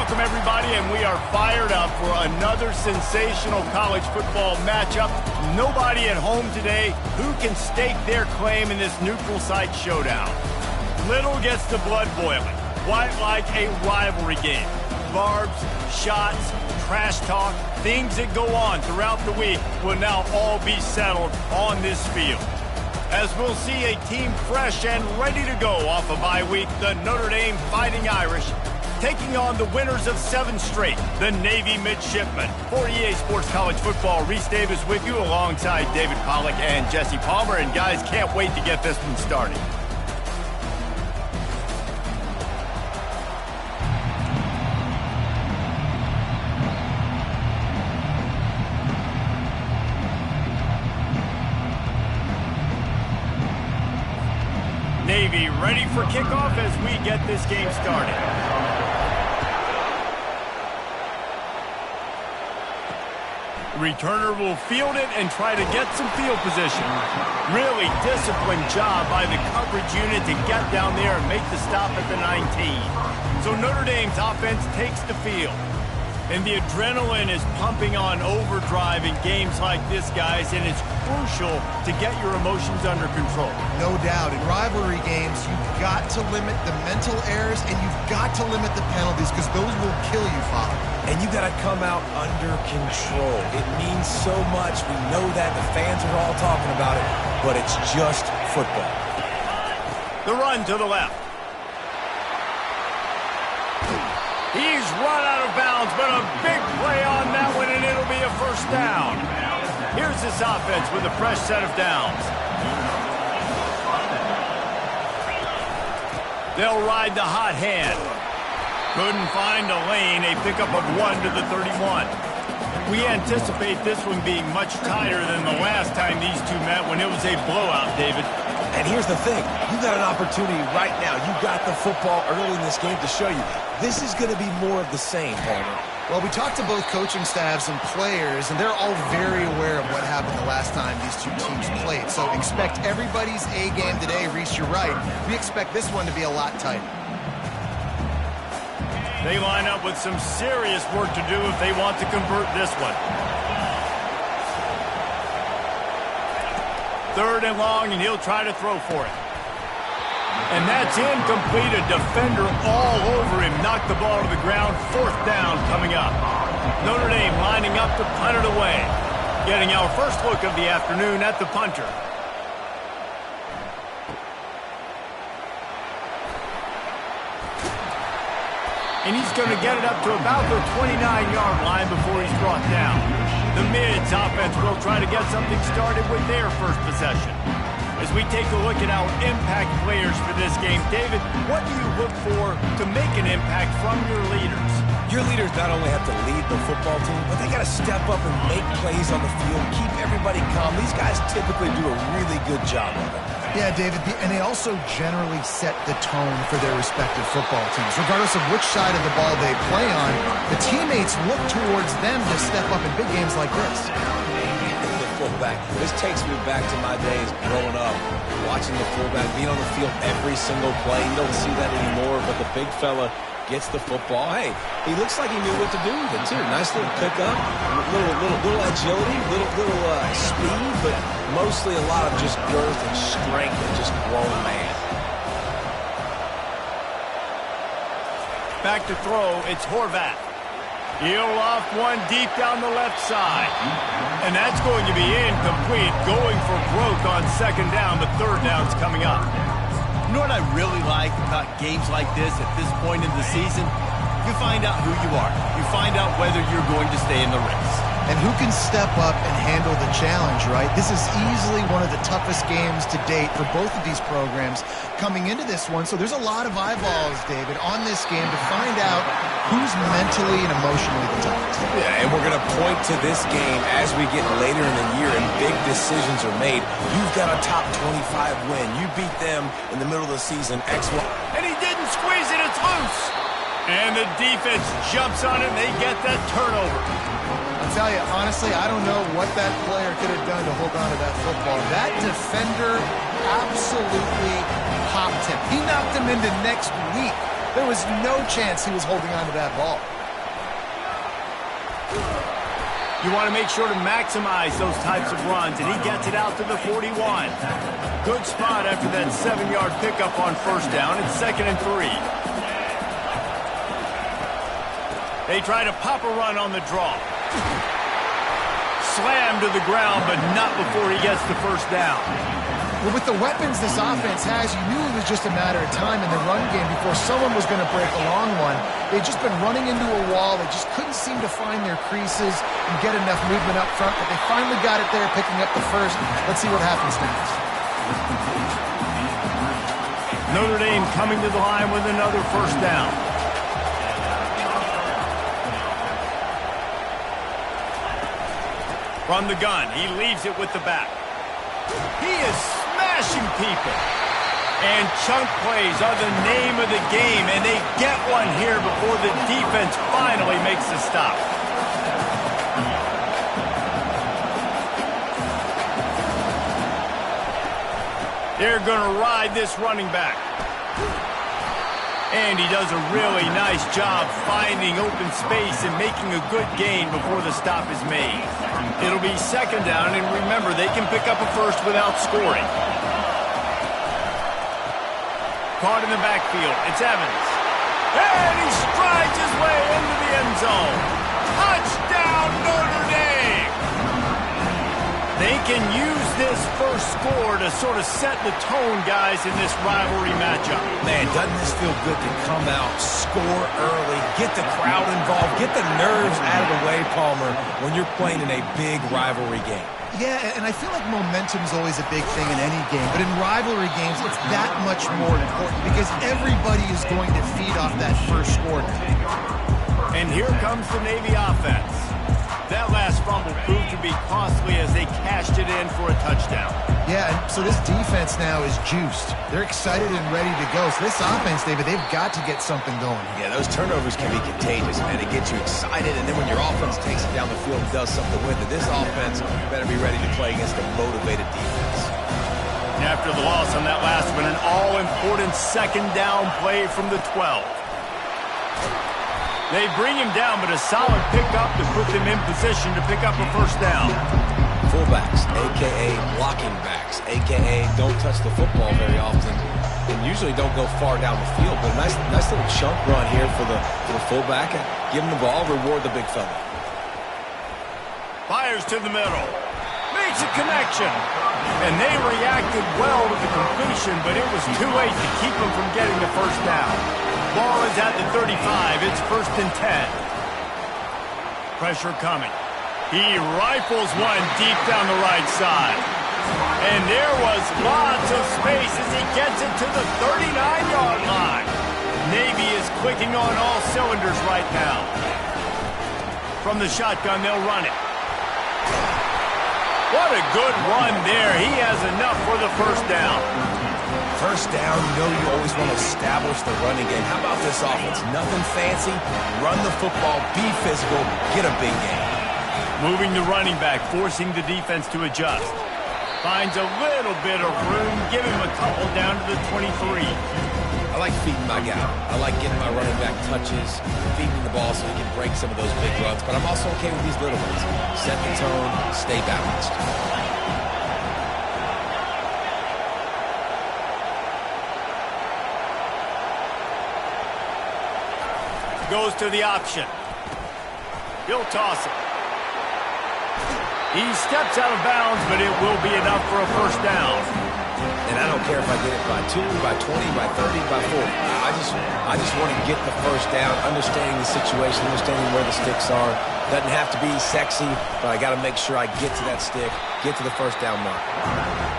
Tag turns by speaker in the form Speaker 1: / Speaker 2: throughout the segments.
Speaker 1: Welcome, everybody, and we are fired up for another sensational college football matchup. Nobody at home today who can stake their claim in this neutral site showdown. Little gets the blood boiling, quite like a rivalry game. Barbs, shots, trash talk, things that go on throughout the week will now all be settled on this field. As we'll see a team fresh and ready to go off a bye week, the Notre Dame Fighting Irish, taking on the winners of 7 straight, the Navy Midshipmen. For EA Sports College Football, Reese Davis with you alongside David Pollack and Jesse Palmer. And guys, can't wait to get this one started. Navy ready for kickoff as we get this game started. Returner will field it and try to get some field position. Really disciplined job by the coverage unit to get down there and make the stop at the 19. So Notre Dame's offense takes the field. And the adrenaline is pumping on overdrive in games like this, guys, and it's crucial to get your emotions under control.
Speaker 2: No doubt. In rivalry games, you've got to limit the mental errors and you've got to limit the penalties because those will kill you, Father.
Speaker 3: And you got to come out under control. It means so much. We know that. The fans are all talking about it, but it's just football.
Speaker 1: The run to the left. He's run out of bounds, but a big play on that one, and it'll be a first down. Here's this offense with a fresh set of downs. They'll ride the hot hand. Couldn't find a lane, a pickup of 1 to the 31. We anticipate this one being much tighter than the last time these two met when it was a blowout, David.
Speaker 3: And here's the thing. You got an opportunity right now. You got the football early in this game to show you. This is going to be more of the same, Palmer.
Speaker 2: Well, we talked to both coaching staffs and players, and they're all very aware of what happened the last time these two teams played. So expect everybody's A game today. Reese, you're right. We expect this one to be a lot tighter.
Speaker 1: They line up with some serious work to do if they want to convert this one. 3rd and long, and he'll try to throw for it. And that's incomplete. A defender all over him. Knocked the ball to the ground. 4th down coming up. Notre Dame lining up to punt it away. Getting our first look of the afternoon at the punter. And he's going to get it up to about the 29-yard line before he's brought down. The Mids offense will try to get something started with their first possession. As we take a look at our impact players for this game, David, what do you look for to make an impact from your leaders?
Speaker 3: Your leaders not only have to lead the football team, but they got to step up and make plays on the field, keep everybody calm. These guys typically do a really good job of it.
Speaker 2: Yeah, David, and they also generally set the tone for their respective football teams. Regardless of which side of the ball they play on, the teammates look towards them to step up in big games like this.
Speaker 3: The fullback. This takes me back to my days growing up, watching the fullback being on the field every single play. You don't see that anymore, but the big fella gets the football. Hey, he looks like he knew what to do with it, too. Nice little pickup, little agility, little speed, but mostly a lot of just girth and strength and just grown man.
Speaker 1: Back to throw, it's Horvath. He'll off one deep down the left side. And that's going to be incomplete, going for broke on 2nd down, but 3rd down's coming up. You know what I really like about games like this at this point in the season? You find out who you are. You find out whether you're going to stay in the race.
Speaker 2: And who can step up and handle the challenge, right? This is easily one of the toughest games to date for both of these programs coming into this one. So there's a lot of eyeballs, David, on this game to find out who's mentally and emotionally the toughest.
Speaker 3: Yeah, and we're going to point to this game as we get later in the year and big decisions are made. You've got a top 25 win. You beat them in the middle of the season, X1.
Speaker 1: And he didn't squeeze it, it's loose. And the defense jumps on it, and they get that turnover.
Speaker 2: I'll tell you, honestly, I don't know what that player could have done to hold on to that football. That defender absolutely popped him. He knocked him into next week There was no chance he was holding on to that ball.
Speaker 1: You want to make sure to maximize those types of runs, and he gets it out to the 41. Good spot after that 7-yard pickup on first down. It's 2nd and 3. They try to pop a run on the draw. Slammed to the ground, but not before he gets the first down.
Speaker 2: Well, with the weapons this offense has, you knew it was just a matter of time in the run game before someone was going to break a long one. They'd just been running into a wall. They just couldn't seem to find their creases and get enough movement up front, but they finally got it there, picking up the first. Let's see what happens next.
Speaker 1: Notre Dame coming to the line with another first down. From the gun, he leaves it with the back. He is smashing people. And chunk plays are the name of the game, and they get one here before the defense finally makes the stop. They're going to ride this running back. And he does a really nice job finding open space and making a good gain before the stop is made. It'll be 2nd down, and remember, they can pick up a first without scoring. Caught in the backfield. It's Evans. And he strides his way into the end zone. Touchdown, Notre Dame! They can use this first score to sort of set the tone, guys, in this rivalry matchup.
Speaker 3: Man, doesn't this feel good to come out, score early, get the crowd involved, get the nerves out of the way, Palmer, when you're playing in a big rivalry game?
Speaker 2: Yeah, and I feel like momentum's always a big thing in any game, but in rivalry games, it's that much more important because everybody is going to feed off that first score.
Speaker 1: And here comes the Navy offense. That last fumble proved to be costly as they cashed it in for a touchdown.
Speaker 2: Yeah, and so this defense now is juiced. They're excited and ready to go. So this offense, David, they've got to get something going.
Speaker 3: Yeah, those turnovers can be contagious, man. It gets you excited, and then when your offense takes it down the field and does something with it, this offense better be ready to play against a motivated defense.
Speaker 1: And after the loss on that last one, an all-important 2nd down play from the 12. They bring him down, but a solid pickup to put them in position to pick up a first down.
Speaker 3: Fullbacks, a.k.a. blocking backs, a.k.a. don't touch the football very often and usually don't go far down the field. But a nice little chunk run here for the fullback. Give him the ball, reward the big fella.
Speaker 1: Fires to the middle. Makes a connection. And they reacted well to the completion, but it was too late to keep them from getting the first down. Ball is at the 35. It's 1st and 10. Pressure coming. He rifles one deep down the right side. And there was lots of space as he gets it to the 39-yard line. Navy is clicking on all cylinders right now. From the shotgun, they'll run it. What a good run there. He has enough for the first down.
Speaker 3: First down, you know you always want to establish the running game. How about this offense? Nothing fancy. Run the football, be physical, get a big game.
Speaker 1: Moving the running back, forcing the defense to adjust. Finds a little bit of room, give him a couple down to the 23.
Speaker 3: I like feeding my guy. I like getting my running back touches, feeding the ball so he can break some of those big runs. But I'm also okay with these little ones. Set the tone, stay balanced.
Speaker 1: Goes to the option. He'll toss it. He steps out of bounds, but it will be enough for a first down.
Speaker 3: And I don't care if I get it by 2, by 20, by 30, by 40. I just want to get the first down, understanding the situation, understanding where the sticks are. Doesn't have to be sexy, but I got to make sure I get to that stick, get to the first down mark.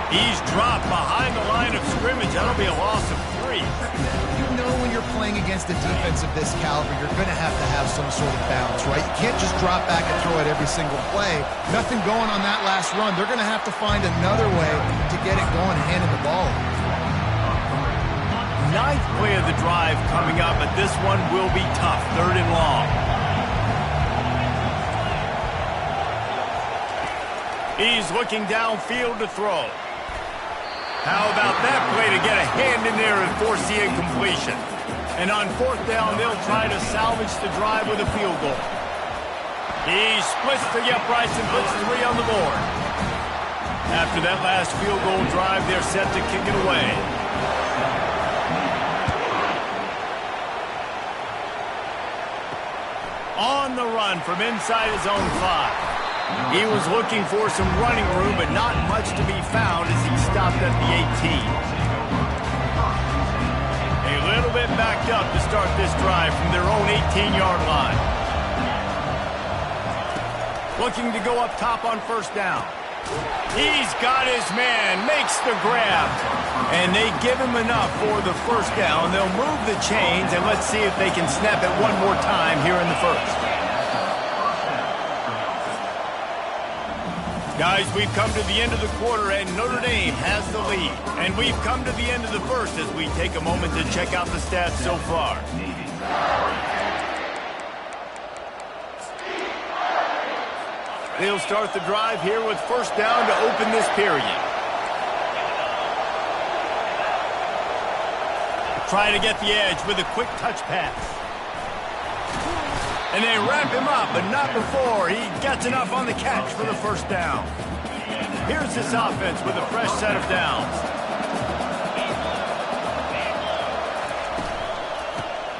Speaker 1: He's dropped behind the line of scrimmage. That'll be a loss of 3.
Speaker 2: You know when you're playing against a defense of this caliber, you're going to have some sort of balance, right? You can't just drop back and throw it every single play. Nothing going on that last run. They're going to have to find another way to get it going and handing the ball.
Speaker 1: 9th play of the drive coming up, but this one will be tough. 3rd and long. He's looking downfield to throw. How about that play to get a hand in there and force the incompletion? And on 4th down, they'll try to salvage the drive with a field goal. He splits the uprights and puts 3 on the board. After that last field goal drive, they're set to kick it away. On the run from inside his own 5. He was looking for some running room, but not much to be found as he stopped at the 18. A little bit backed up to start this drive from their own 18-yard line. Looking to go up top on 1st down. He's got his man, makes the grab. And they give him enough for the 1st down. They'll move the chains, and let's see if they can snap it one more time here in the 1st. Guys, we've come to the end of the quarter, and Notre Dame has the lead. And we've come to the end of the 1st as we take a moment to check out the stats so far. They'll start the drive here with 1st down to open this period. Trying to get the edge with a quick touch pass. And they wrap him up, but not before he gets enough on the catch for the 1st down. Here's this offense with a fresh set of downs.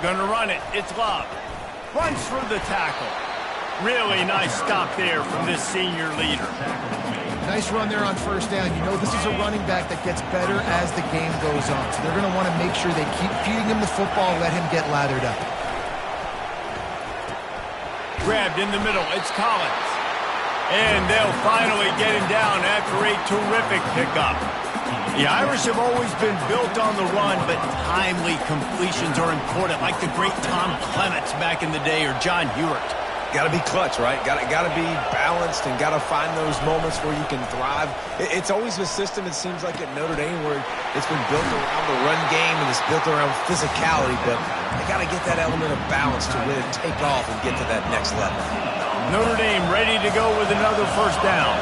Speaker 1: Gonna run it. It's Love. Runs through the tackle. Really nice stop there from this senior leader.
Speaker 2: Nice run there on 1st down. You know, this is a running back that gets better as the game goes on. So they're going to want to make sure they keep feeding him the football, let him get lathered up.
Speaker 1: Grabbed in the middle. It's Collins. And they'll finally get him down after a terrific pickup. The Irish have always been built on the run, but timely completions are important, like the great Tom Clements back in the day or John Hewart.
Speaker 3: Got to be clutch, right? Got to be balanced and got to find those moments where you can thrive. It's always a system, it seems like, at Notre Dame where it's been built around the run game and it's built around physicality, but they got to get that element of balance to really take off and get to that next level.
Speaker 1: Notre Dame ready to go with another 1st down.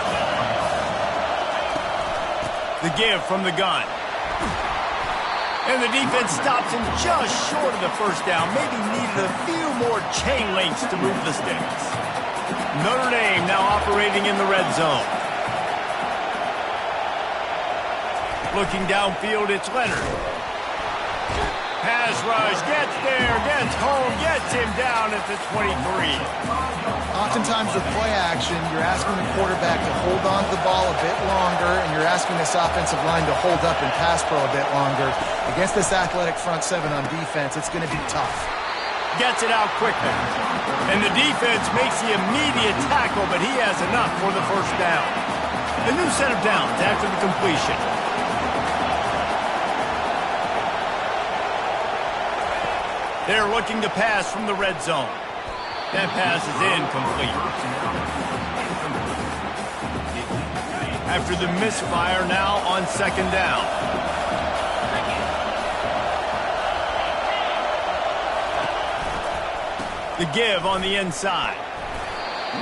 Speaker 1: The give from the gun. And the defense stops him just short of the 1st down. Maybe needed a few more chain links to move the sticks. Notre Dame now operating in the red zone. Looking downfield, it's Leonard. Pass rush, gets there, gets home, gets him down at the 23.
Speaker 2: Oftentimes with play action, you're asking the quarterback to hold on to the ball a bit longer, and you're asking this offensive line to hold up and pass pro a bit longer. Against this athletic front 7 on defense, it's going to be tough.
Speaker 1: Gets it out quickly. And the defense makes the immediate tackle, but he has enough for the 1st down. A new set of downs after the completion. They're looking to pass from the red zone. That pass is incomplete. After the misfire, now on 2nd down. The give on the inside.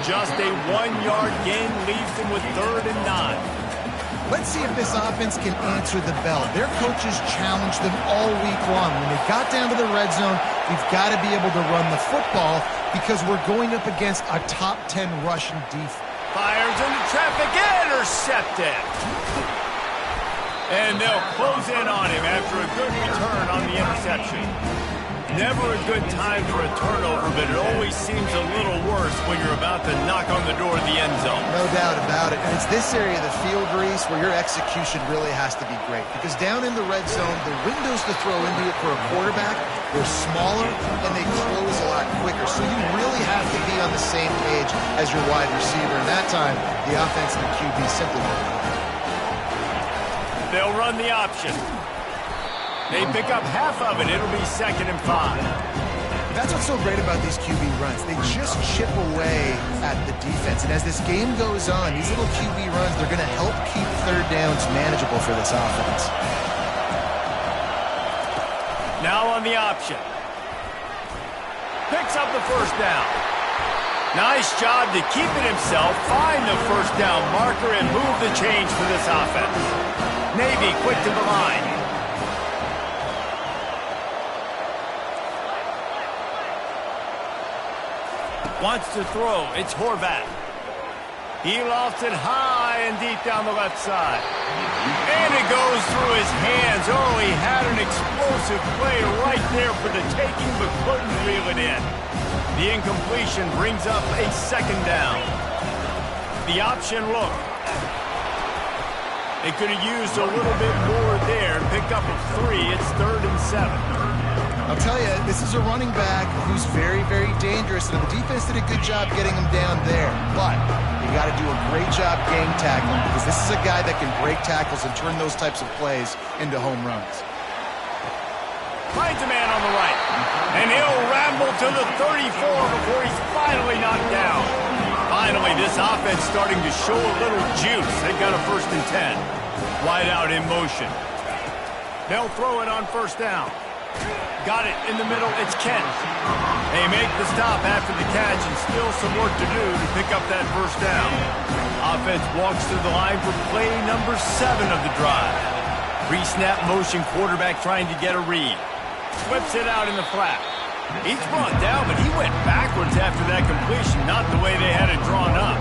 Speaker 1: Just a 1-yard gain leaves them with 3rd and 9.
Speaker 2: Let's see if this offense can answer the bell. Their coaches challenged them all week long. When they got down to the red zone, we've got to be able to run the football because we're going up against a top 10 rushing defense.
Speaker 1: Fires into traffic, intercepted. And they'll close in on him after a good return on the interception. Never a good time for a turnover, but it always seems a little worse when you're about to knock on the door of the end zone.
Speaker 2: No doubt about it. And it's this area of the field, Reese, where your execution really has to be great. Because down in the red zone, the windows to throw into it for a quarterback, they're smaller and they close a lot quicker. So you really have to be on the same page as your wide receiver. And that time, the offense and the QB simply won't.
Speaker 1: They'll run the option. They pick up half of it. It'll be 2nd and 5.
Speaker 2: That's what's so great about these QB runs. They just chip away at the defense. And as this game goes on, these little QB runs, they're going to help keep 3rd downs manageable for this offense.
Speaker 1: Now on the option. Picks up the 1st down. Nice job to keep it himself, find the 1st down marker, and move the chains for this offense. Navy quick to the line. Wants to throw. It's Horvath. He lofts it high and deep down the left side. And it goes through his hands. Oh, he had an explosive play right there for the taking, but couldn't reel it in. The incompletion brings up a second down. The option look. They could have used a little bit more there and picked up a 3. It's 3rd and 7.
Speaker 2: I'll tell you, this is a running back who's very, very dangerous, and the defense did a good job getting him down there. But you got to do a great job gang tackling, because this is a guy that can break tackles and turn those types of plays into home runs.
Speaker 1: Finds a man on the right, and he'll ramble to the 34 before he's finally knocked down. Finally, this offense starting to show a little juice. They got a 1st and 10. Wide out in motion. They'll throw it on 1st down. Got it in the middle. It's Kent. They make the stop after the catch, and still some work to do to pick up that 1st down. Offense walks to the line for play number 7 of the drive. Pre-snap motion, quarterback trying to get a read. Whips it out in the flat. He's brought down, but he went backwards after that completion, not the way they had it drawn up.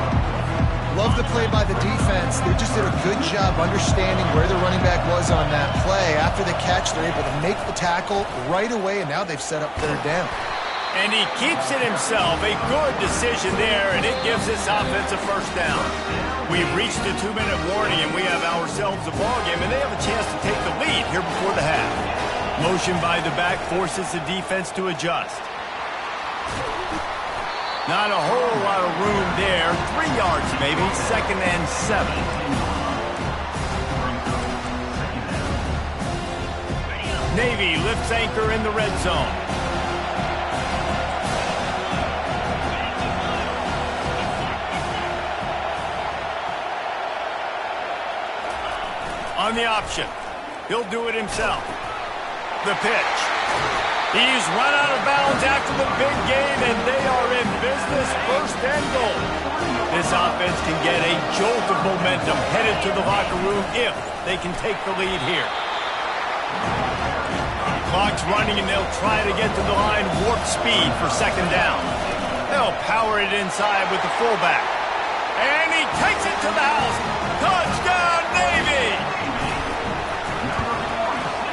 Speaker 2: Love the play by the defense. They just did a good job understanding where the running back was on that play. After the catch, they're able to make the tackle right away, and now they've set up 3rd down.
Speaker 1: And he keeps it himself. A good decision there, and it gives this offense a 1st down. We've reached the 2-minute warning, and we have ourselves a ball game, and they have a chance to take the lead here before the half. Motion by the back forces the defense to adjust. Not a whole lot of room there. 3 yards maybe. 2nd and 7. Navy lifts anchor in the red zone. On the option. He'll do it himself. The pitch. He's run out of bounds after the big game, and they are in business. 1st and goal. This offense can get a jolt of momentum headed to the locker room if they can take the lead here. Clock's running, and they'll try to get to the line warp speed for 2nd down. They'll power it inside with the fullback. And he takes it to the house. Touchdown, Navy!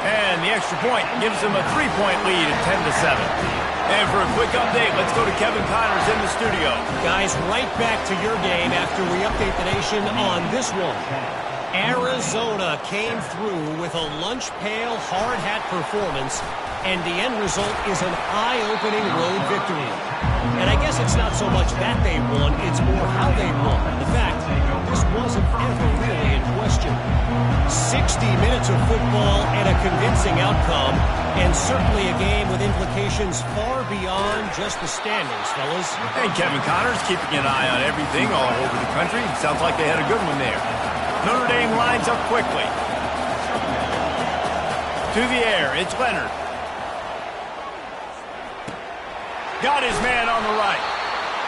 Speaker 1: And the extra point gives them a 3-point lead at 10-7. And for a quick update, let's go to Kevin Connors in the studio.
Speaker 4: Guys, right back to your game after we update the nation on this one. Arizona came through with a lunch pail hard hat performance, and the end result is an eye-opening road victory. And I guess it's not so much that they won, it's more how they won. The fact, this wasn't ever really in question. 60 minutes of football and a convincing outcome, and certainly a game with implications far beyond just the standings, fellas.
Speaker 1: And Kevin Connors keeping an eye on everything all over the country. Sounds like they had a good one there. Notre Dame lines up quickly. To the air, it's Leonard. Got his man on the right.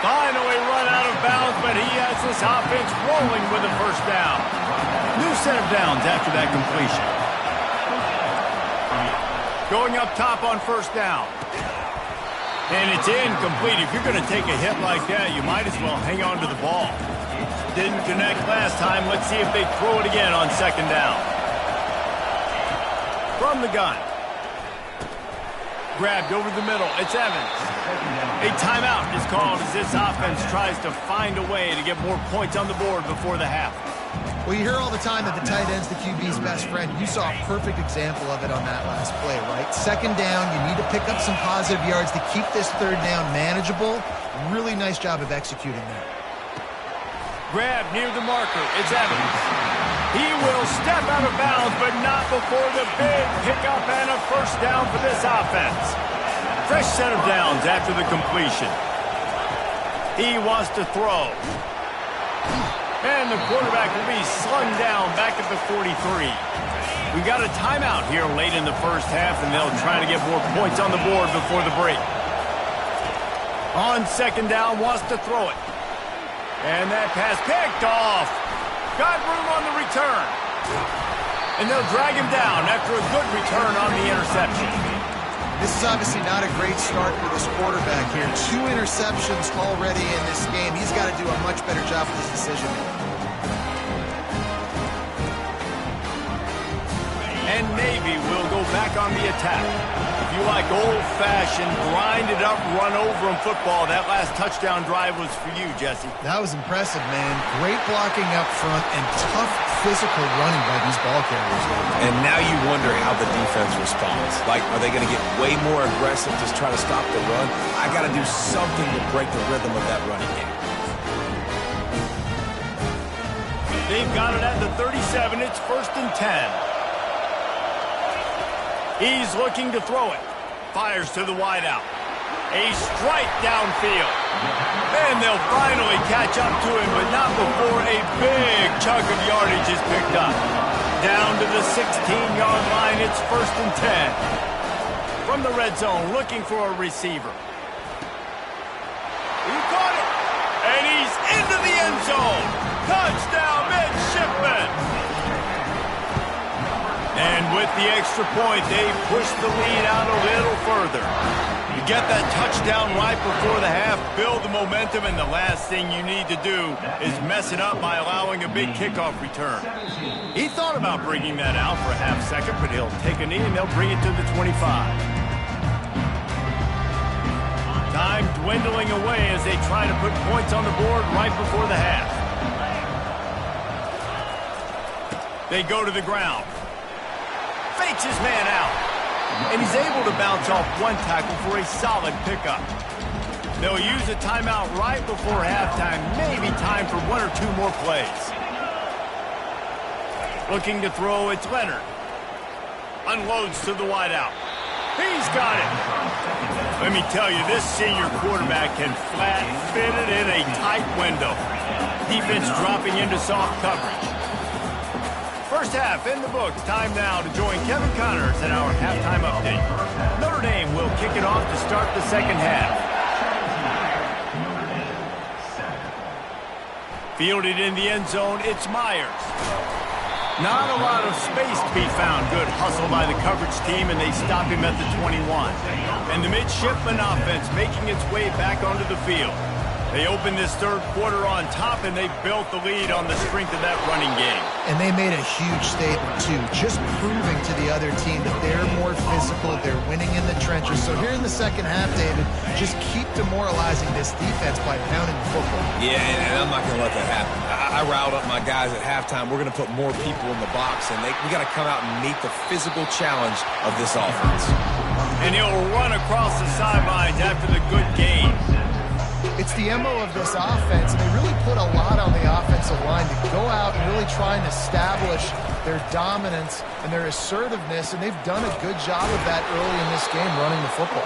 Speaker 1: Finally run out of bounds, but he has this offense rolling with a 1st down. New set of downs after that completion. Going up top on 1st down. And it's incomplete. If you're going to take a hit like that, you might as well hang on to the ball. Didn't connect last time. Let's see if they throw it again on 2nd down. From the gun. Grabbed over the middle. It's Evans. A timeout is called as this offense tries to find a way to get more points on the board before the half.
Speaker 2: Well, you hear all the time that the tight end's the QB's best friend. You saw a perfect example of it on that last play, right? 2nd down, you need to pick up some positive yards to keep this 3rd down manageable. Really nice job of executing that.
Speaker 1: Grab near the marker. It's Evans. He will step out of bounds, but not before the big pickup and a 1st down for this offense. Fresh set of downs after the completion. He wants to throw. And the quarterback will be slung down back at the 43. We got a timeout here late in the 1st half, and they'll try to get more points on the board before the break. On 2nd down, wants to throw it. And that pass picked off. Got room on the return. And they'll drag him down after a good return on the interception.
Speaker 2: This is obviously not a great start for this quarterback here. 2 interceptions already in this game. He's got to do a much better job with his decision.
Speaker 1: And Navy will go back on the attack. If you like old-fashioned, grinded-up, run-over-'em football, that last touchdown drive was for you, Jesse.
Speaker 2: That was impressive, man. Great blocking up front and tough physical running by these ball carriers.
Speaker 3: And now you wonder how the defense responds. Like, are they going to get way more aggressive, just try to stop the run? I got to do something to break the rhythm of that running game.
Speaker 1: They've got it at the 37. It's 1st and 10. He's looking to throw it. Fires to the wideout. A strike downfield. And they'll finally catch up to him, but not before a big chunk of yardage is picked up. Down to the 16-yard line, it's 1st and 10. From the red zone, looking for a receiver. He caught it. And he's into the end zone. Touchdown, midshipman. And with the extra point, they push the lead out a little further. You get that touchdown right before the half, build the momentum, and the last thing you need to do is mess it up by allowing a big kickoff return. He thought about bringing that out for a half second, but he'll take a knee and they'll bring it to the 25. Time dwindling away as they try to put points on the board right before the half. They go to the ground. Fakes his man out. And he's able to bounce off one tackle for a solid pickup. They'll use a timeout right before halftime. Maybe time for 1 or 2 more plays. Looking to throw, it's Leonard. Unloads to the wideout. He's got it. Let me tell you, this senior quarterback can flat fit it in a tight window. Defense dropping into soft coverage. First half in the books. Time now to join Kevin Connors in our halftime update. Notre Dame will kick it off to start the second half. Fielded in the end zone, it's Myers. Not a lot of space to be found. Good hustle by the coverage team, and they stop him at the 21. And the midshipman offense making its way back onto the field. They opened this third quarter on top, and they built the lead on the strength of that running game.
Speaker 2: And they made a huge statement, too, just proving to the other team that they're more physical, they're winning in the trenches. So here in the second half, David, just keep demoralizing this defense by pounding the football.
Speaker 3: Yeah, and I'm not going to let that happen. I riled up my guys at halftime. We're going to put more people in the box, and we got to come out and meet the physical challenge of this offense.
Speaker 1: And he'll run across the sidelines after the good game.
Speaker 2: It's the MO of this offense, and they really put a lot on the offensive line to go out and really try and establish their dominance and their assertiveness, and they've done a good job of that early in this game, running the football.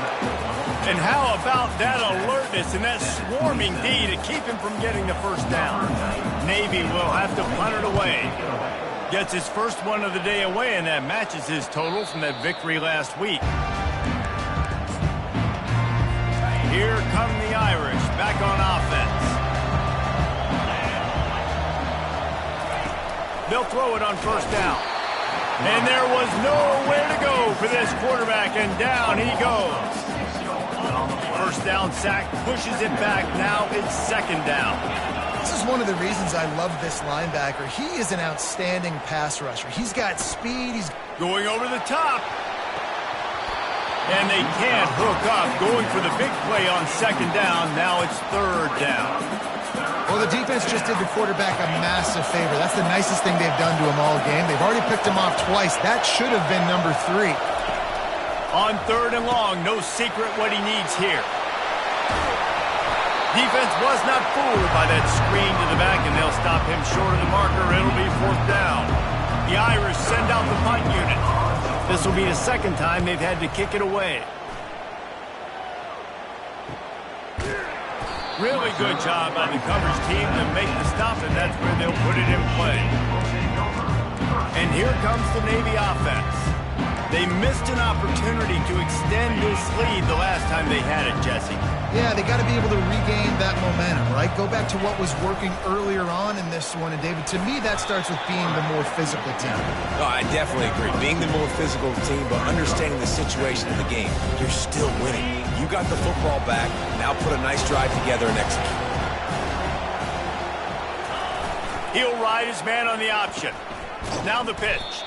Speaker 1: And how about that alertness and that swarming D to keep him from getting the first down? Navy will have to punt it away. Gets his first one of the day away, and that matches his total from that victory last week. Here come the Irish, back on offense. They'll throw it on first down. And there was nowhere to go for this quarterback, and down he goes. First down sack, pushes it back. Now it's second down.
Speaker 2: This is one of the reasons I love this linebacker. He is an outstanding pass rusher. He's got speed. He's
Speaker 1: going over the top. And they can't hook up. Going for the big play on second down. Now it's third down.
Speaker 2: Well, the defense just did the quarterback a massive favor. That's the nicest thing they've done to him all game. They've already picked him off twice. That should have been number 3.
Speaker 1: On third and long, no secret what he needs here. Defense was not fooled by that screen to the back, and they'll stop him short of the marker. It'll be fourth down. The Irish send out the punt unit. This will be the second time they've had to kick it away. Really good job by the coverage team to make the stop, and that's where they'll put it in play. And here comes the Navy offense. They missed an opportunity to extend this lead the last time they had it, Jesse.
Speaker 2: Yeah, they got to be able to regain that momentum, right? Go back to what was working earlier on in this one. And, David, to me, that starts with being the more physical team.
Speaker 3: Oh, I definitely agree. Being the more physical team, but understanding the situation in the game. You're still winning. You got the football back. Now put a nice drive together and execute.
Speaker 1: He'll ride his man on the option. Now the pitch.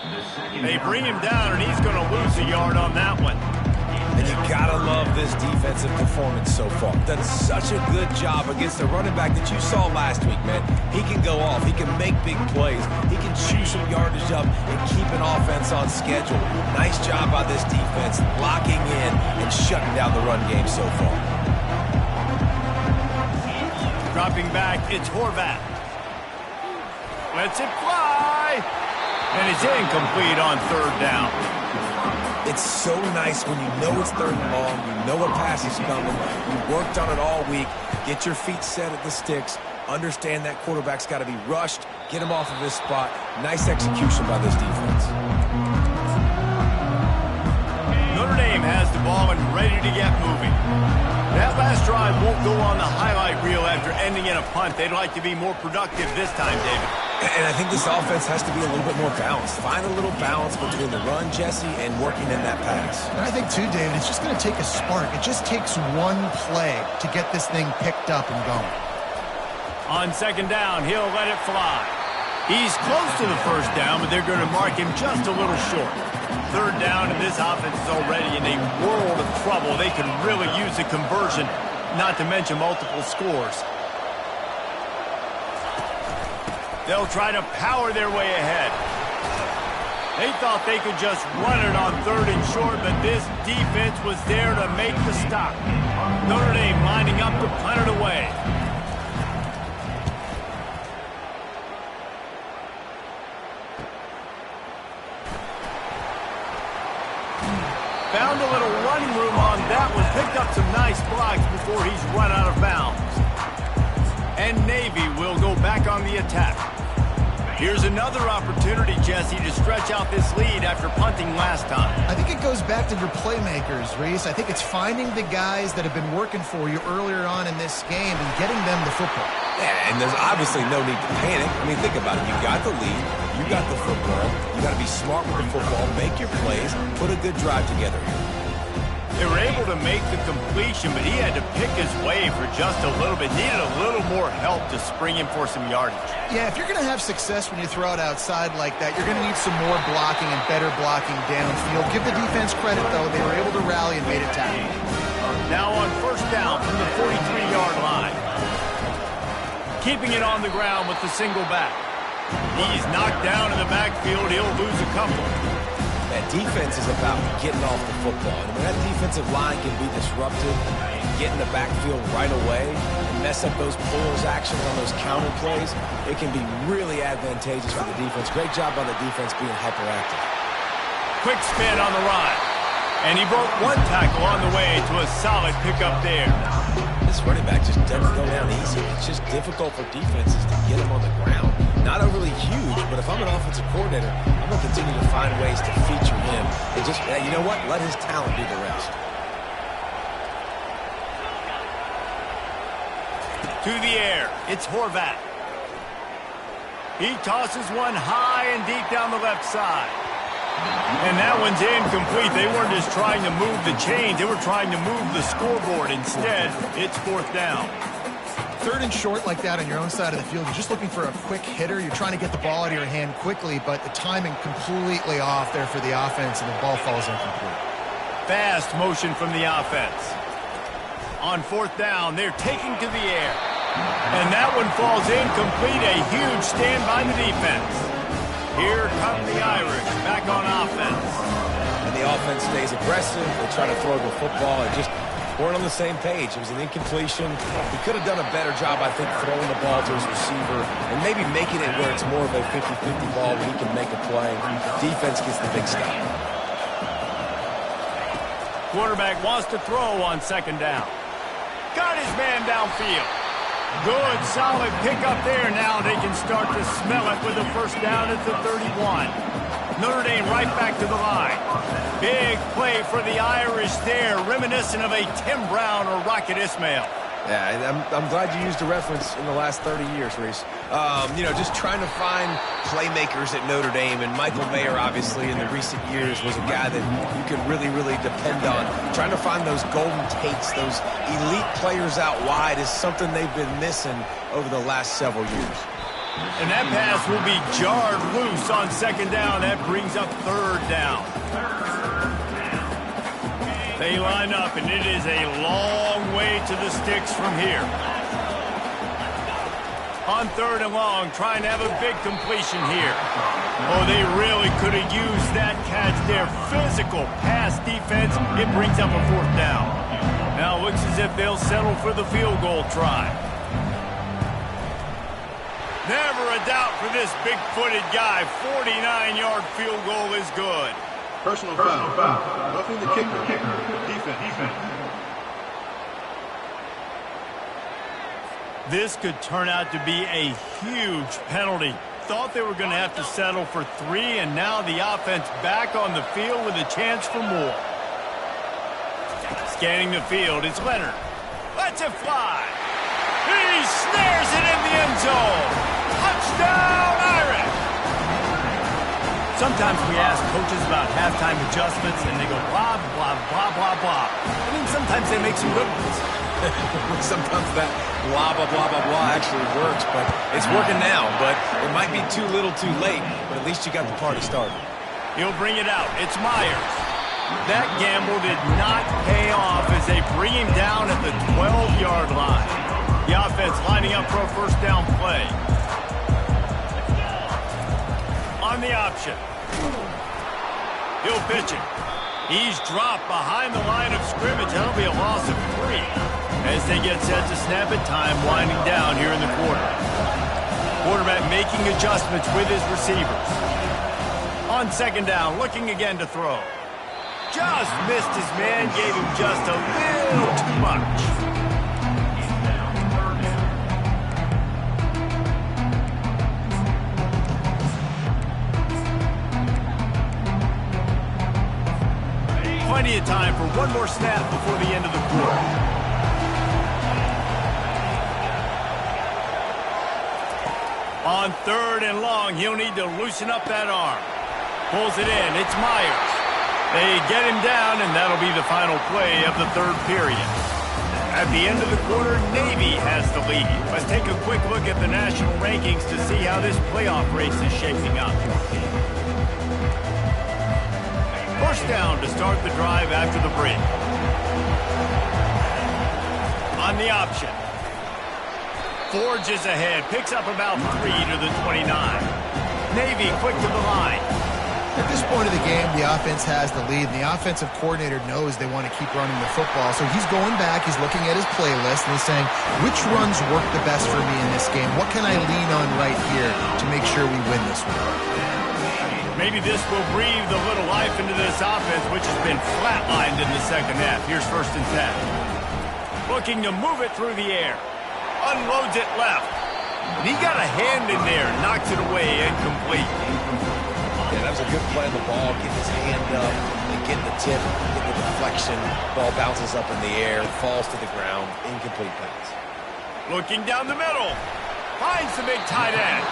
Speaker 1: They bring him down, and he's going to lose a yard on that one.
Speaker 3: And you gotta love this defensive performance so far. Done such a good job against the running back that you saw last week, man. He can go off. He can make big plays. He can chew some yardage up and keep an offense on schedule. Nice job by this defense, locking in and shutting down the run game so far.
Speaker 1: Dropping back, it's Horvath. Lets it fly. And it's incomplete on third down.
Speaker 3: It's so nice when you know it's third and long, you know a pass is coming, you worked on it all week, get your feet set at the sticks, understand that quarterback's got to be rushed, get him off of his spot. Nice execution by this defense.
Speaker 1: Notre Dame has the ball and ready to get moving. That last drive won't go on the highlight reel after ending in a punt. They'd like to be more productive this time, David.
Speaker 3: And I think this offense has to be a little bit more balanced. Find a little balance between the run, Jesse, and working in that pass.
Speaker 2: And I think, too, David, it's just going to take a spark. It just takes one play to get this thing picked up and going.
Speaker 1: On second down, he'll let it fly. He's close to the first down, but they're going to mark him just a little short. Third down, and this offense is already in a world of trouble. They could really use a conversion, not to mention multiple scores. They'll try to power their way ahead. They thought they could just run it on third and short, but this defense was there to make the stop. Notre Dame lining up to punt it away. Found a little running room on that one. Picked up some nice blocks before he's run out of bounds. And Navy will go back on the attack. Here's another opportunity, Jesse, to stretch out this lead after punting last time.
Speaker 2: I think it goes back to your playmakers, Reese. I think it's finding the guys that have been working for you earlier on in this game and getting them the football.
Speaker 3: Yeah, and there's obviously no need to panic. I mean, think about it. You got the lead. You got the football. You got to be smart with the football. Make your plays. Put a good drive together here.
Speaker 1: They were able to make the completion, but he had to pick his way for just a little bit. Needed a little more help to spring him for some yardage.
Speaker 2: Yeah, if you're going to have success when you throw it outside like that, you're going to need some more blocking and better blocking downfield. Give the defense credit, though. They were able to rally and made it tackle.
Speaker 1: Now on first down from the 43-yard line. Keeping it on the ground with the single back. He's knocked down in the backfield. He'll lose a couple.
Speaker 3: That defense is about getting off the football. And when that defensive line can be disrupted, get in the backfield right away, and mess up those pulls action on those counter plays, it can be really advantageous for the defense. Great job by the defense being hyperactive.
Speaker 1: Quick spin on the run. And he broke one tackle on the way to a solid pickup there.
Speaker 3: This running back just doesn't go down easy. It's just difficult for defenses to get him on the ground. Not overly huge, but if I'm an offensive coordinator, I'm going to continue to find ways to feature him. And just, you know what? Let his talent do the rest.
Speaker 1: To the air, it's Horvath. He tosses one high and deep down the left side. And that one's incomplete. They weren't just trying to move the chains. They were trying to move the scoreboard. Instead, it's fourth down.
Speaker 2: Third and short like that on your own side of the field, you're just looking for a quick hitter. You're trying to get the ball out of your hand quickly, but the timing completely off there for the offense, and the ball falls incomplete.
Speaker 1: Fast motion from the offense. On fourth down, they're taking to the air. And that one falls incomplete. A huge stand by the defense. Here come the Irish back on offense.
Speaker 3: And the offense stays aggressive. They try to throw the football and just weren't on the same page. It was an incompletion. He could have done a better job, I think, throwing the ball to his receiver and maybe making it where it's more of a 50-50 ball where he can make a play. Defense gets the big stop.
Speaker 1: Quarterback wants to throw on second down. Got his man downfield. Good, solid pickup there. Now they can start to smell it with a first down at the 31. Notre Dame right back to the line. Big play for the Irish there, reminiscent of a Tim Brown or Rocket Ismail.
Speaker 3: Yeah, I'm glad you used a reference in the last 30 years, Reese. Just trying to find playmakers at Notre Dame, and Michael Mayer, obviously, in the recent years, was a guy that you could really, really depend on. Trying to find those golden takes, those elite players out wide is something they've been missing over the last several years.
Speaker 1: And that pass will be jarred loose on second down. That brings up third down. They line up, and it is a long way to the sticks from here. On third and long, trying to have a big completion here. Oh, they really could have used that catch there. Physical pass defense. It brings up a fourth down. Now it looks as if they'll settle for the field goal try. Never a doubt for this big-footed guy. 49-yard field goal is good.
Speaker 5: Personal foul. Roughing the kicker. Defense.
Speaker 1: This could turn out to be a huge penalty. Thought they were going to have to settle for 3, and now the offense back on the field with a chance for more. Scanning the field, it's Leonard. Lets it fly. He snares it in the end zone. Touchdown, Irish! Sometimes we ask coaches about halftime adjustments, and they go blah, blah, blah, blah, blah. I mean, sometimes they make some good ones.
Speaker 3: Sometimes that blah, blah, blah, blah, blah actually works, but it's working now. But it might be too little too late, but at least you got the party started.
Speaker 1: He'll bring it out. It's Myers. That gamble did not pay off as they bring him down at the 12-yard line. The offense lining up for a first down play. On the option. He'll pitch it. He's dropped behind the line of scrimmage. That'll be a loss of 3 as they get set to snap it. Time winding down here in the quarter. Quarterback making adjustments with his receivers. On second down, looking again to throw. Just missed his man, gave him just a little too much. Plenty of time for one more snap before the end of the quarter. On third and long, he'll need to loosen up that arm. Pulls it in. It's Myers. They get him down, and that'll be the final play of the third period. At the end of the quarter, Navy has the lead. Let's take a quick look at the national rankings to see how this playoff race is shaping up. First down to start the drive after the break. On the option. Forges ahead, picks up about 3 to the 29. Navy quick to the line.
Speaker 2: At this point of the game, the offense has the lead, and the offensive coordinator knows they want to keep running the football. So he's going back, he's looking at his playlist, and he's saying, which runs work the best for me in this game? What can I lean on right here to make sure we win this one?
Speaker 1: Maybe this will breathe a little life into this offense, which has been flatlined in the second half. Here's 1st and 10. Looking to move it through the air. Unloads it left. And he got a hand in there, knocks it away, incomplete.
Speaker 3: Yeah, that was a good play on the ball, getting his hand up, and getting the tip, getting the deflection. Ball bounces up in the air, falls to the ground, incomplete pass.
Speaker 1: Looking down the middle. Finds the big tight end.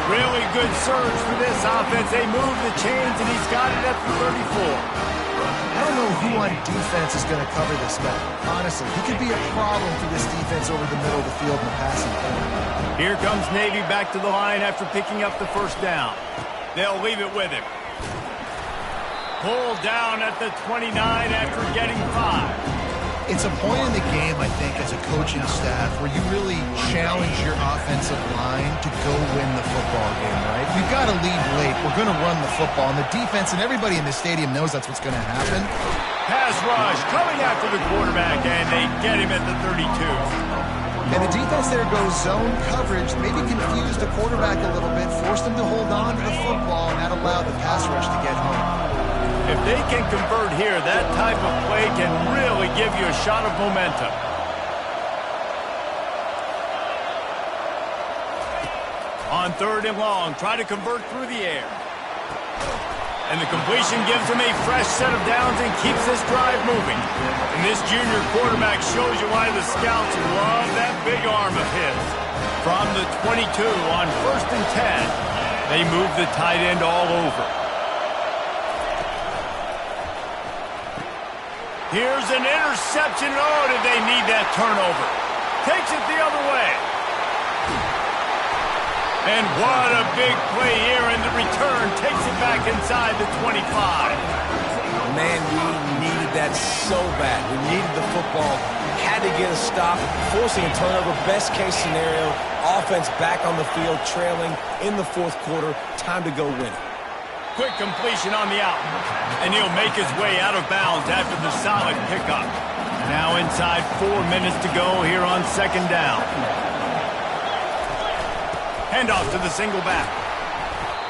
Speaker 1: Really good surge for this offense. They move the chains, and he's got it at the 34.
Speaker 2: I don't know who on defense is going to cover this guy. Honestly, he could be a problem for this defense over the middle of the field in the passing game.
Speaker 1: Here comes Navy back to the line after picking up the first down. They'll leave it with him. Pulled down at the 29 after getting 5.
Speaker 2: It's a point in the game, I think, as a coaching staff where you really challenge your offensive line to go win the football game, right? We've got to lead late. We're going to run the football, and the defense and everybody in the stadium knows that's what's going to happen.
Speaker 1: Pass rush coming after the quarterback, and they get him at the 32.
Speaker 2: And the defense there goes zone coverage, maybe confused the quarterback a little bit, forced him to hold on to the football, and that allowed the pass rush to get home.
Speaker 1: If they can convert here, that type of play can really give you a shot of momentum. On third and long, try to convert through the air. And the completion gives him a fresh set of downs and keeps this drive moving. And this junior quarterback shows you why the scouts love that big arm of his. From the 22 on 1st and 10, they move the tight end all over. Here's an interception. Oh, did they need that turnover? Takes it the other way. And what a big play here, and the return takes it back inside the 25.
Speaker 3: Man, we needed that so bad. We needed the football, had to get a stop, forcing a turnover. Best case scenario, offense back on the field, trailing in the 4th quarter. Time to go win it.
Speaker 1: Quick completion on the out, and he'll make his way out of bounds after the solid pickup. Now inside 4 minutes to go here on 2nd down. Handoff to the single back.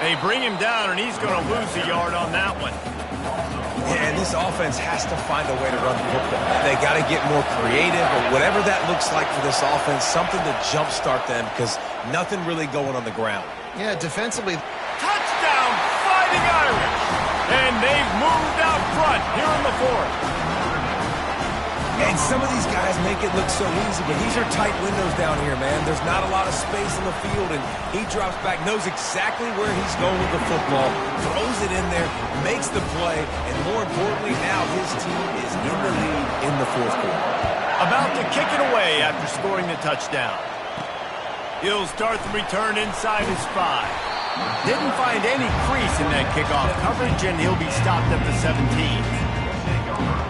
Speaker 1: They bring him down, and he's going to lose a yard on that one.
Speaker 3: Yeah, and this offense has to find a way to run the football. They got to get more creative, or whatever that looks like for this offense, something to jumpstart them, because nothing really going on the ground.
Speaker 2: Yeah, defensively.
Speaker 1: Touchdown, Fighting Irish! And they've moved out front here in the 4th.
Speaker 3: And some of these guys make it look so easy, but these are tight windows down here, man. There's not a lot of space in the field, and he drops back, knows exactly where he's going with the football, throws it in there, makes the play, and more importantly, now his team is in the lead in the 4th quarter.
Speaker 1: About to kick it away after scoring the touchdown. He'll start the return inside his 5. Didn't find any crease in that kickoff coverage, and he'll be stopped at the 17.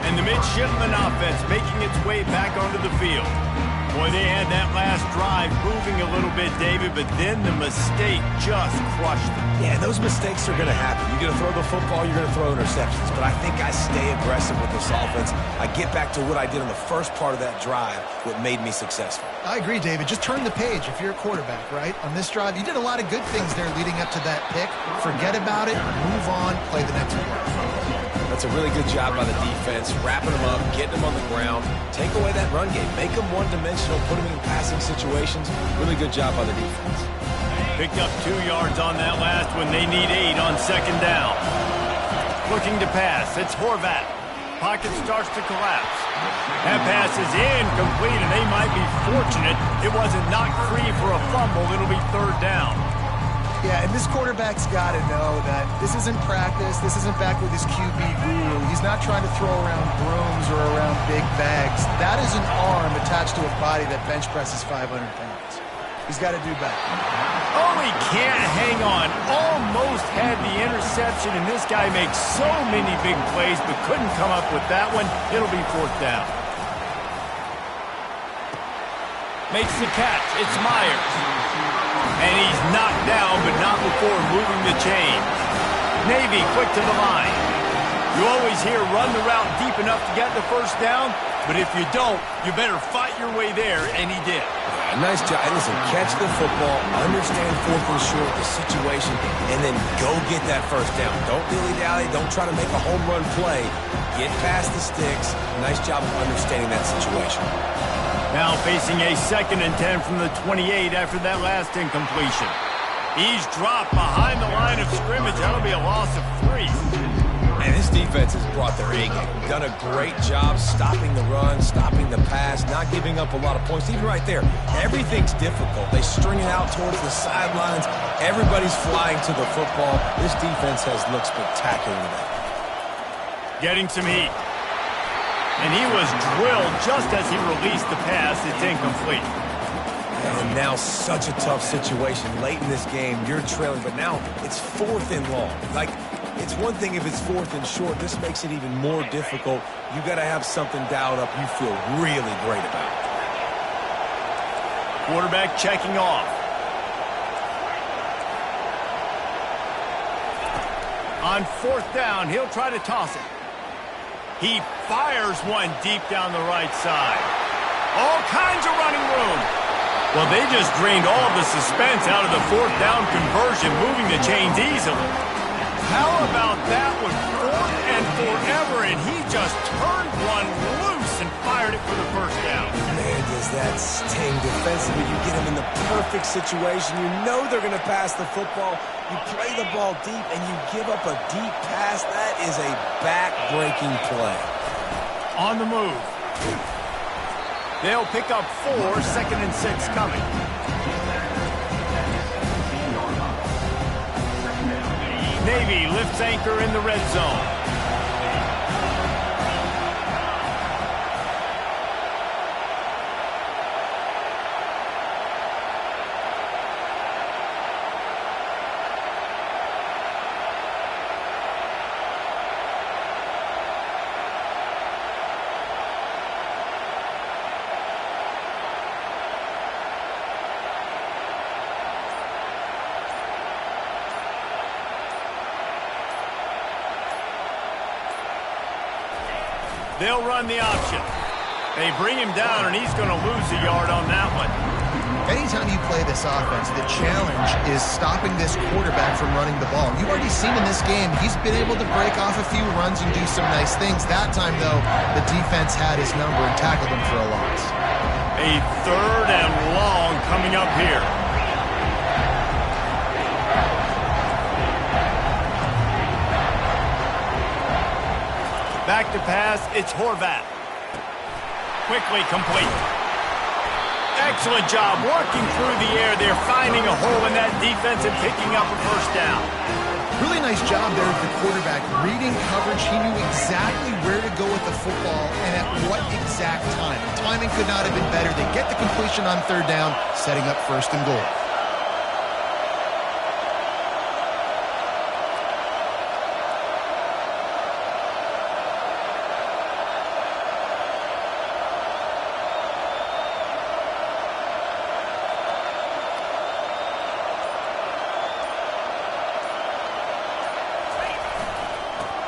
Speaker 1: And the midshipman offense making its way back onto the field. Boy, they had that last drive moving a little bit, David, but then the mistake just crushed them.
Speaker 3: Yeah, those mistakes are going to happen. You're going to throw the football, you're going to throw interceptions. But I think I stay aggressive with this offense. I get back to what I did on the first part of that drive, what made me successful.
Speaker 2: I agree, David. Just turn the page if you're a quarterback, right? On this drive, you did a lot of good things there leading up to that pick. Forget about it, move on, play the next play.
Speaker 3: That's a really good job by the defense, wrapping them up, getting them on the ground, take away that run game, make them one-dimensional, put them in passing situations. Really good job by the defense.
Speaker 1: Picked up 2 yards on that last one. They need 8 on 2nd down. Looking to pass. It's Horvat. Pocket starts to collapse. That pass is incomplete, and they might be fortunate it wasn't knocked free for a fumble. It'll be 3rd down.
Speaker 2: Yeah, and this quarterback's got to know that this isn't practice. This isn't back with his QB guru. He's not trying to throw around brooms or around big bags. That is an arm attached to a body that bench presses 500 pounds. He's got to do better.
Speaker 1: Oh, he can't hang on. Almost had the interception, and this guy makes so many big plays, but couldn't come up with that one. It'll be 4th down. Makes the catch. It's Myers. And he's knocked down, but not before moving the chain. Navy quick to the line. You always hear run the route deep enough to get the 1st down, but if you don't, you better fight your way there, and he did.
Speaker 3: Nice job. Listen, catch the football, understand 4th and short, the situation, and then go get that 1st down. Don't dilly-dally. Don't try to make a home run play. Get past the sticks. Nice job of understanding that situation.
Speaker 1: Now facing a 2nd and 10 from the 28 after that last incompletion. He's dropped behind the line of scrimmage. That'll be a loss of 3.
Speaker 3: And this defense has brought their A game. Done a great job stopping the run, stopping the pass, not giving up a lot of points. Even right there, everything's difficult. They string it out towards the sidelines. Everybody's flying to the football. This defense has looked spectacular today.
Speaker 1: Getting some heat. And he was drilled just as he released the pass. It's incomplete.
Speaker 3: And now such a tough situation late in this game. You're trailing, but now it's 4th and long. Like, it's one thing if it's 4th and short. This makes it even more difficult. You got to have something dialed up you feel really great about.
Speaker 1: Quarterback checking off. On 4th down, he'll try to toss it. He fires one deep down the right side. All kinds of running room. Well, they just drained all of the suspense out of the 4th down conversion, moving the chains easily. How about that one? 4th and forever, and he just turned one loose and fired it for the 1st down.
Speaker 3: Man, does does that sting defensively. You get them in the perfect situation. You know they're going to pass the football. You play the ball deep, and you give up a deep pass. That is a back-breaking play.
Speaker 1: On the move. They'll pick up 4, 2nd and 6 coming. Navy lifts anchor in the red zone. They'll run the option. They bring him down, and he's going to lose a yard on that one.
Speaker 2: Anytime you play this offense, the challenge is stopping this quarterback from running the ball. You've already seen in this game, he's been able to break off a few runs and do some nice things. That time, though, the defense had his number and tackled him for a loss.
Speaker 1: A 3rd and long coming up here. Back to pass, it's Horvath. Quickly complete. Excellent job working through the air. They're finding a hole in that defense and picking up a 1st down.
Speaker 2: Really nice job there with the quarterback. Reading coverage, he knew exactly where to go with the football and at what exact time. Timing could not have been better. They get the completion on 3rd down, setting up 1st and goal.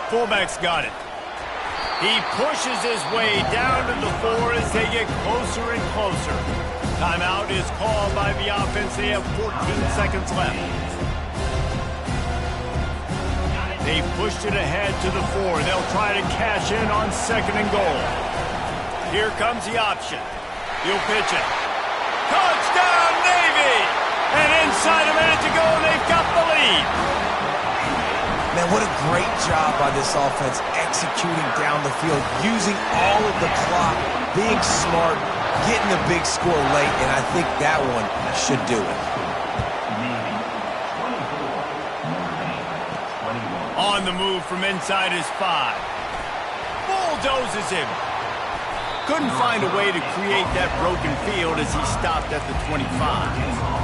Speaker 1: Fullback's got it. He pushes his way down to the 4 as they get closer and closer. Timeout is called by the offense. They have 14 seconds left. They pushed it ahead to the 4. They'll try to cash in on 2nd and goal. Here comes the option. He'll pitch it. Touchdown, Navy! And inside a minute to go, they've got the lead.
Speaker 3: Man, what a great job by this offense executing down the field, using all of the clock, being smart, getting the big score late, and I think that one should do it.
Speaker 1: On the move from inside his 5. Bulldozes him. Couldn't find a way to create that broken field as he stopped at the 25.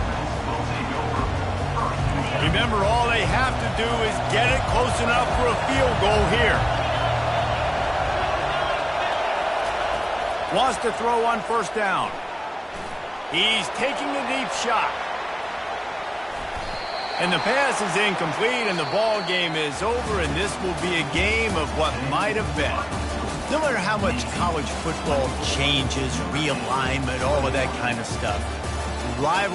Speaker 1: Remember, all they have to do is get it close enough for a field goal here. Wants to throw on 1st down. He's taking a deep shot. And the pass is incomplete, and the ball game is over, and this will be a game of what might have been. No matter how much college football changes, realignment, all of that kind of stuff, rivalry